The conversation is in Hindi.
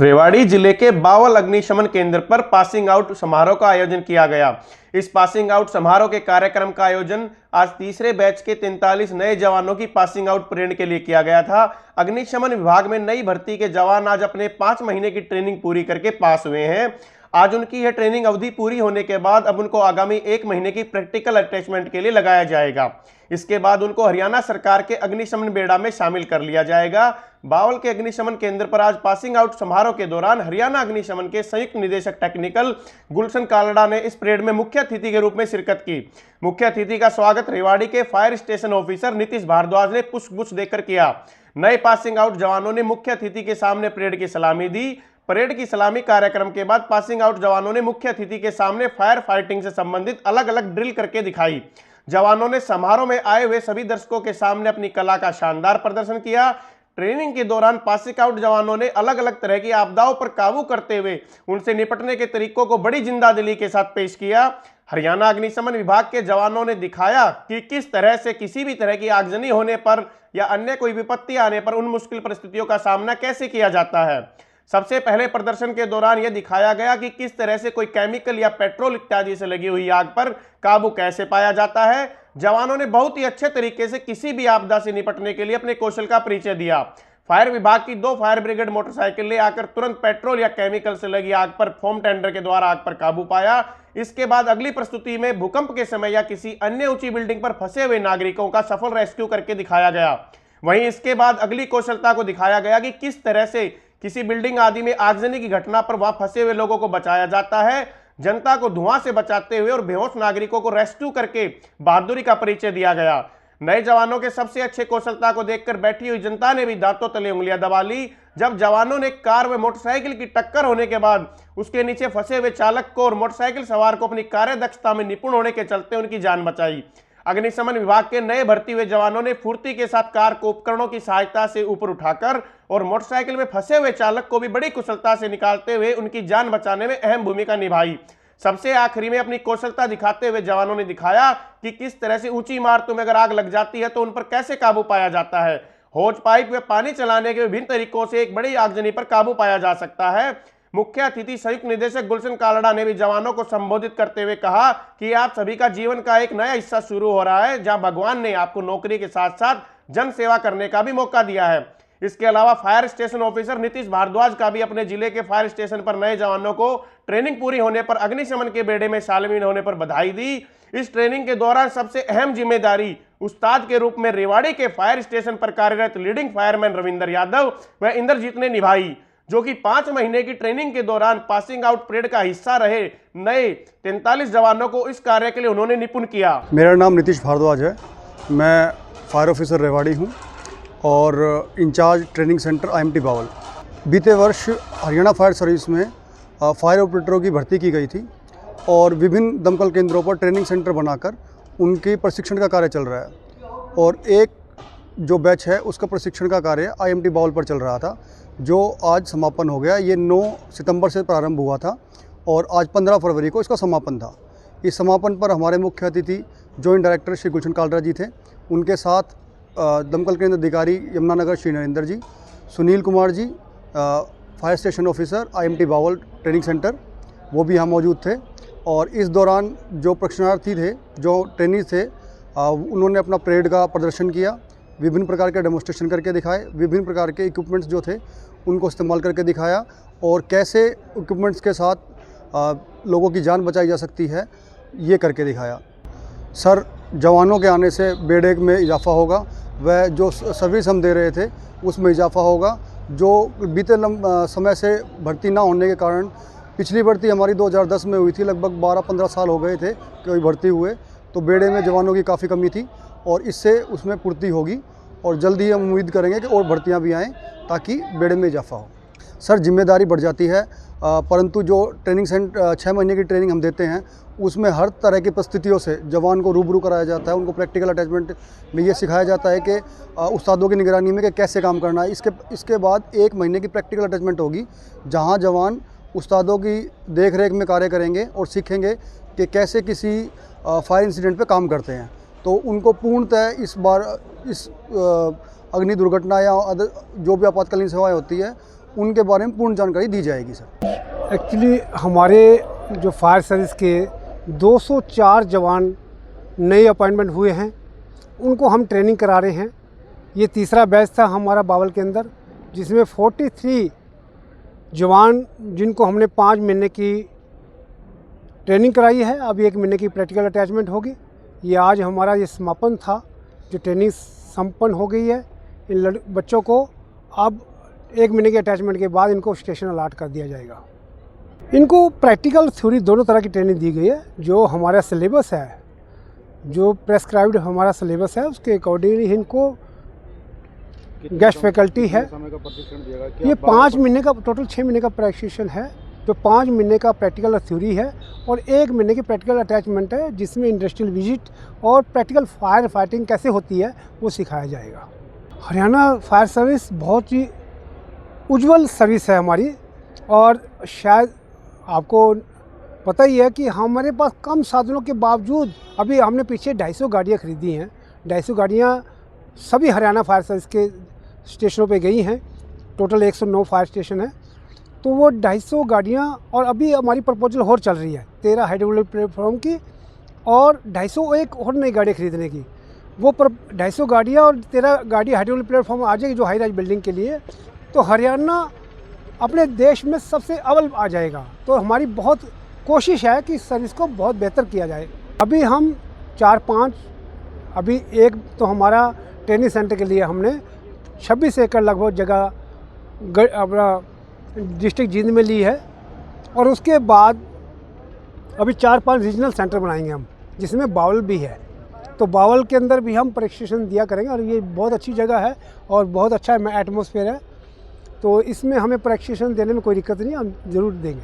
रेवाड़ी जिले के बावल अग्निशमन केंद्र पर पासिंग आउट समारोह का आयोजन किया गया। इस पासिंग आउट समारोह के कार्यक्रम का आयोजन आज तीसरे बैच के 43 नए जवानों की पासिंग आउट परेड के लिए किया गया था। अग्निशमन विभाग में नई भर्ती के जवान आज अपने 5 महीने की ट्रेनिंग पूरी करके पास हुए हैं। आज उनकी यह ट्रेनिंग अवधि पूरी होने के बाद अब उनको आगामी 1 महीने की प्रैक्टिकल अटैचमेंट के लिए लगाया जाएगा। इसके बाद उनको हरियाणा सरकार के अग्निशमन बेड़ा में शामिल कर लिया जाएगा। बावल के अग्निशमन केंद्र पर आज पासिंग आउट समारोह के दौरान हरियाणा अग्निशमन के संयुक्त निदेशक टेक्निकल गुलशन कालड़ा ने इस परेड में मुख्य अतिथि के रूप में शिरकत की। मुख्य अतिथि का स्वागत रेवाड़ी के fire station officer Nitish Bhardwaj ने पुष्पगुच्छ देकर किया। नए पासिंग आउट जवानों ने मुख्य अतिथि के सामने परेड की सलामी दी। परेड की सलामी कार्यक्रम के बाद पासिंग आउट जवानों ने मुख्य अतिथि के सामने फायर फाइटिंग से संबंधित अलग अलग ड्रिल करके दिखाई। जवानों ने समारोह में आए हुए सभी दर्शकों के सामने अपनी कला का शानदार प्रदर्शन किया। ट्रेनिंग के दौरान पासिंग आउट जवानों ने अलग अलग तरह की आपदाओं पर काबू करते हुए उनसे निपटने के तरीकों को बड़ी जिंदादिली के साथ पेश किया। हरियाणा अग्निशमन विभाग के जवानों ने दिखाया कि किस तरह से किसी भी तरह की आगजनी होने पर या अन्य कोई विपत्ति आने पर उन मुश्किल परिस्थितियों का सामना कैसे किया जाता है। सबसे पहले प्रदर्शन के दौरान यह दिखाया गया कि किस तरह से कोई केमिकल या पेट्रोल इत्यादि से लगी हुई आग पर काबू कैसे पाया जाता है। जवानों ने बहुत ही अच्छे तरीके से किसी भी आपदा से निपटने के लिए अपने कौशल का परिचय दिया। फायर विभाग की 2 फायर ब्रिगेड मोटरसाइकिल ले आकर तुरंत पेट्रोल या केमिकल से लगी आग पर फोम टेंडर के द्वारा आग पर काबू पाया। इसके बाद अगली प्रस्तुति में भूकंप के समय या किसी अन्य ऊंची बिल्डिंग पर फंसे हुए नागरिकों का सफल रेस्क्यू करके दिखाया गया। वहीं इसके बाद अगली कौशलता को दिखाया गया कि किस तरह से किसी बिल्डिंग आदि में आगजनी की घटना पर वहां फंसे हुए लोगों को बचाया जाता है। जनता को धुआं से बचाते हुए और बेहोश नागरिकों को रेस्क्यू करके बहादुरी का परिचय दिया गया। नए जवानों के सबसे अच्छे कौशलता को देखकर बैठी हुई जनता ने भी दांतों तले उंगलियां दबा ली। जब जवानों ने कार व मोटरसाइकिल की टक्कर होने के बाद उसके नीचे फंसे हुए चालक को और मोटरसाइकिल सवार को अपनी कार्य दक्षता में निपुण होने के चलते उनकी जान बचाई। अग्निशमन विभाग के नए भर्ती हुए जवानों ने फुर्ती के साथ कार को उपकरणों की सहायता से ऊपर उठाकर और मोटरसाइकिल में फंसे हुए चालक को भी बड़ी कुशलता से निकालते हुए उनकी जान बचाने में अहम भूमिका निभाई। सबसे आखिरी में अपनी कौशलता दिखाते हुए जवानों ने दिखाया कि किस तरह से ऊंची इमारतों में अगर आग लग जाती है तो उन पर कैसे काबू पाया जाता है। होज पाइप में पानी चलाने के विभिन्न तरीकों से एक बड़ी आगजनी पर काबू पाया जा सकता है। मुख्य अतिथि संयुक्त निदेशक गुलशन कालड़ा ने भी जवानों को संबोधित करते हुए कहा कि आप सभी का जीवन का एक नया हिस्सा शुरू हो रहा है, जहां भगवान ने आपको नौकरी के साथ साथ जन सेवा करने का भी मौका दिया है। इसके अलावा fire station officer Nitish Bhardwaj का भी अपने जिले के फायर स्टेशन पर नए जवानों को ट्रेनिंग पूरी होने पर अग्निशमन के बेड़े में शामिल होने पर बधाई दी। इस ट्रेनिंग के दौरान सबसे अहम जिम्मेदारी उस्ताद के रूप में रेवाड़ी के फायर स्टेशन पर कार्यरत लीडिंग फायरमैन रविंदर यादव व इंद्रजीत ने निभाई, जो कि 5 महीने की ट्रेनिंग के दौरान पासिंग आउट परेड का हिस्सा रहे नए 43 जवानों को इस कार्य के लिए उन्होंने निपुण किया। मेरा नाम नीतीश भारद्वाज है। मैं फायर ऑफिसर रेवाड़ी हूं और in charge training centre IMT Bawal. बीते वर्ष हरियाणा फायर सर्विस में फायर ऑपरेटरों की भर्ती की गई थी और विभिन्न दमकल केंद्रों पर ट्रेनिंग सेंटर बनाकर उनके प्रशिक्षण का कार्य चल रहा है। और एक जो बैच है उसका प्रशिक्षण का कार्य IMT बावल पर चल रहा था, जो आज समापन हो गया। ये 9 सितंबर से प्रारंभ हुआ था और आज 15 फरवरी को इसका समापन था। इस समापन पर हमारे मुख्य अतिथि जॉइंट डायरेक्टर श्री गुलशन कालड़ा जी थे। उनके साथ दमकल केंद्र अधिकारी Yamunanagar Shri Narendra ji, Sunil Kumar ji, fire station officer IMT Bawal training centre, वो भी यहाँ मौजूद थे। और इस दौरान जो प्रशिक्षणार्थी थे, जो ट्रेनिंग थे, उन्होंने अपना परेड का प्रदर्शन किया, विभिन्न प्रकार के डेमोन्स्ट्रेशन करके दिखाए, विभिन्न प्रकार के इक्विपमेंट्स जो थे उनको इस्तेमाल करके दिखाया और कैसे इक्विपमेंट्स के साथ लोगों की जान बचाई जा सकती है ये करके दिखाया। सर, जवानों के आने से बेड़े में इजाफा होगा, वह जो सर्विस हम दे रहे थे उसमें इजाफा होगा। जो बीते समय से भर्ती ना होने के कारण, पिछली भर्ती हमारी 2010 में हुई थी, लगभग 12-15 साल हो गए थे कि भर्ती हुए, तो बेड़े में जवानों की काफ़ी कमी थी और इससे उसमें पूर्ति होगी और जल्दी ही हम उम्मीद करेंगे कि और भर्तियां भी आएँ ताकि बेड़े में इजाफा हो। सर, जिम्मेदारी बढ़ जाती है, परंतु जो ट्रेनिंग सेंटर 6 महीने की ट्रेनिंग हम देते हैं उसमें हर तरह की परिस्थितियों से जवान को रूबरू कराया जाता है। उनको प्रैक्टिकल अटैचमेंट में ये सिखाया जाता है कि उस्तादों की निगरानी में कि कैसे काम करना है। इसके बाद 1 महीने की प्रैक्टिकल अटैचमेंट होगी, जहाँ जवान उस्तादों की देख रेख में कार्य करेंगे और सीखेंगे कि कैसे किसी फायर इंसिडेंट पे काम करते हैं। तो उनको पूर्णतः इस बार इस अग्नि दुर्घटना या जो भी आपातकालीन सेवाएं होती है उनके बारे में पूर्ण जानकारी दी जाएगी सर। एक्चुअली हमारे जो फायर सर्विस के 204 जवान नए अपॉइंटमेंट हुए हैं, उनको हम ट्रेनिंग करा रहे हैं। ये तीसरा बैच था हमारा बावल के अंदर, जिसमें 43 जवान जिनको हमने 5 महीने की ट्रेनिंग कराई है। अब 1 महीने की प्रैक्टिकल अटैचमेंट होगी। ये आज हमारा ये समापन था, जो ट्रेनिंग संपन्न हो गई है। इन बच्चों को अब 1 महीने के अटैचमेंट के बाद इनको स्टेशन अलॉट कर दिया जाएगा। इनको प्रैक्टिकल थ्योरी दोनों तरह की ट्रेनिंग दी गई है। जो हमारा सिलेबस है, जो प्रेस्क्राइब्ड हमारा सिलेबस है, उसके अकॉर्डिंगली इनको गेस्ट फैकल्टी है। ये 5 महीने का टोटल 6 महीने का प्रशिक्षण है, जो 5 महीने का प्रैक्टिकल थ्योरी है और 1 महीने की प्रैक्टिकल अटैचमेंट है, जिसमें इंडस्ट्रियल विजिट और प्रैक्टिकल फायर फाइटिंग कैसे होती है वो सिखाया जाएगा। हरियाणा फायर सर्विस बहुत ही उज्जवल सर्विस है हमारी, और शायद आपको पता ही है कि हमारे पास कम साधनों के बावजूद अभी हमने पीछे 250 गाड़ियाँ खरीदी हैं। 250 गाड़ियाँ सभी हरियाणा फायर सर्विस के स्टेशनों पे गई हैं। टोटल 109 फायर स्टेशन है, तो वो 250 गाड़ियाँ, और अभी हमारी प्रपोजल और चल रही है 13 हाइड्रोलिक प्लेटफॉर्म की और 201 और नई गाड़ियाँ खरीदने की। वो 250 गाड़ियाँ और 13 गाड़ी हाइड्रोलिक प्लेटफॉर्म आ जाएगी जो हाई राइज बिल्डिंग के लिए, तो हरियाणा अपने देश में सबसे अव्वल आ जाएगा। तो हमारी बहुत कोशिश है कि सर्विस को बहुत बेहतर किया जाए। अभी हम 4-5 अभी एक तो हमारा ट्रेनिंग सेंटर के लिए हमने 26 एकड़ लगभग जगह अपना डिस्ट्रिक्ट जींद में ली है, और उसके बाद अभी 4-5 रीजनल सेंटर बनाएंगे हम, जिसमें बावल भी है। तो बावल के अंदर भी हम प्रशिक्षण दिया करेंगे, और ये बहुत अच्छी जगह है और बहुत अच्छा एटमॉस्फेयर है। तो इसमें हमें प्रशिक्षण देने में कोई दिक्कत नहीं, हम ज़रूर देंगे।